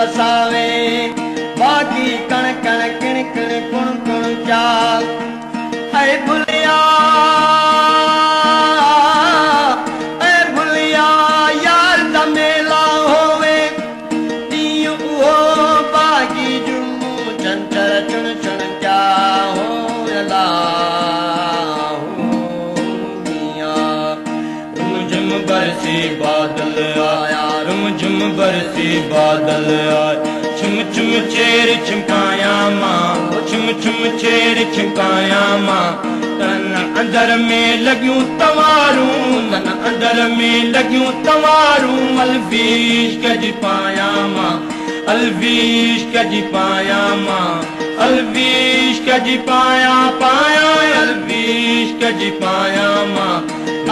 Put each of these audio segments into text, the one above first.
वसावे बाकी कण कण किण किण कुण कुण चाल ऐ भुलिया यार दा मेला होवे दियो हो बाकी जुमू चंचर चुन चुन क्या हो अला बरसी बादल आया रुमझुम बरसी बादल आया छुम छुम चेर छिमकाया माँ छुम छुम चेर छिमकाया माँ तन अंदर में लगियूं तवारूं तन अंदर में लगियूं तवारूं अलवीश कजी पाया माँ अलवीश कजी पाया माँ अलवीश कजी पाया पाया अलवीश कजी पाया माँ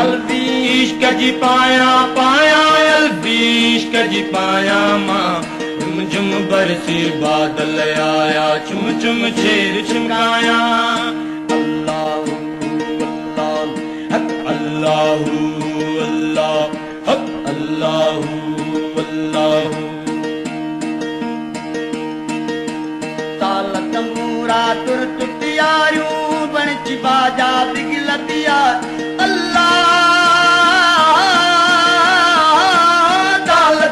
अलवीश कजी पाया पाया अलवीश कजी पाया माँ झुम बरसी बादल आया चुम चुम चेर छिमकाया अल्लाह अल्लाह अल्लाह अल्लाह अल्लाह ताल तंबूरा तुर तुटियारू बनची बाजा बिगलतिया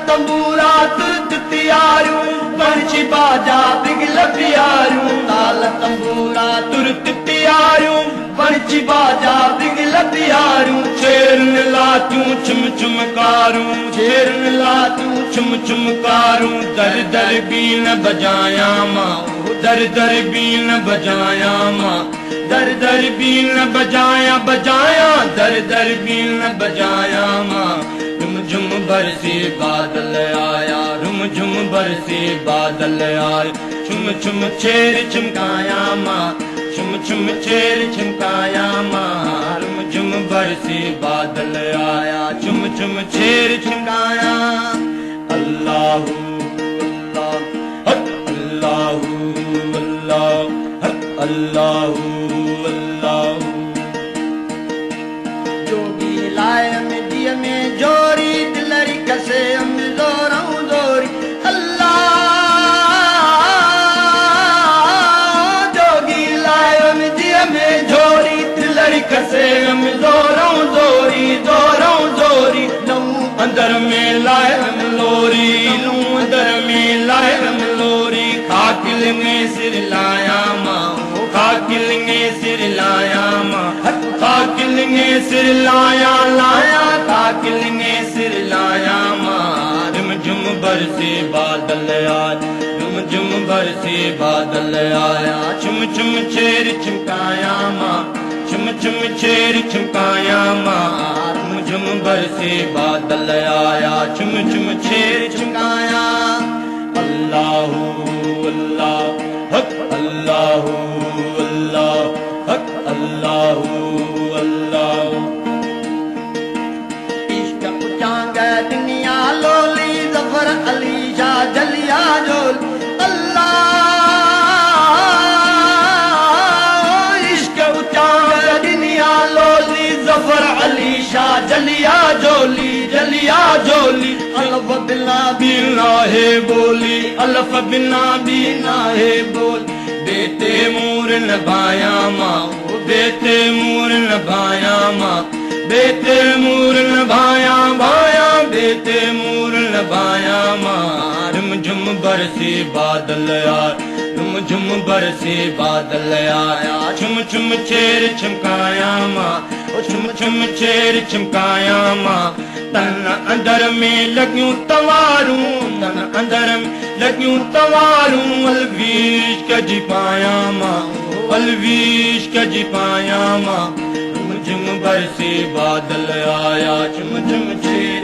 तंबूरा तुर्त तियारू बनची बाजा बिगल प्यारू ताल तंबूरा तुर्त तियारू बनची बाजा बिगल प्यारू छेरन ला तू चुम चुम कारू छेरन ला तू चुम चुम कारू दर दर बीन बजाया माँ दर दर बीन बजाया माँ दर दर बीन बजाया बजाया दर दर बीन बजाया माँ झुम बरसी बादल आया रुम झुम बरसी बादल आया छुम छुम चेर छिमकाया माँ छुम छुम चेर छिमकाया माँ रुम झुम बरसी बादल आया छुम छुम चेर छिमकाया अल्लाह अल्लाह अल्लाह अल्लाह अल्लाह जोगी लाय में दिया में जोरी दिलरी कसे हम जोराऊं जोरी अल्लाह जोगी लाय में दिया में जोरी दिलरी कसे हम जोराऊं जोरी जोराऊं जोरी लूं अंदर में लाए हम लोरी लूं अंदर में लाए हम लोरी खाकिल में सिर लाया माँ खाकिल में सिर लाया माँ खाकिल में सिर लाया लाया खाकिल में सिर लाया माँ झुम झुम बरसी बादल आया झुम झुम बरसी बादल आया छुम छुम चेर छिमकाया माँ छुम छुम चेर छिमकाया माँ झुम झुम बरसी बादल आया छुम छुम चेर छिमकाया अल्लाह अल्लाह हक अल्लाह अल्लाह हक अल्लाह अल्लाह इश्क उचांग दुनिया लोली जफर अली शाह जलिया जोल अल्लाह इश्क उचांग दुनिया लोली जफर अली शाह जलिया जोली अल्फ बिना बिना है बोली अल्फ बिना बिना है बोल बेटे मूर नभाया माँ बेटे मूर नभाया माँ बेटे मूर नभाया भाया बेटे मूर नभाया माँ झुम झुम बरसी बादल आया झुम झुम बरसी बादल आया छुम छुम चेर छिमकाया माँ छुम छुम चेर छिमकाया माँ तन अंदर में लगियूं तवारूं तन अंदर में लगियूं तवारूं अलवीश कजी पाया माँ अलवीश कजी पाया माँ झुम झुम बरसी बादल आया झुम झुम चेर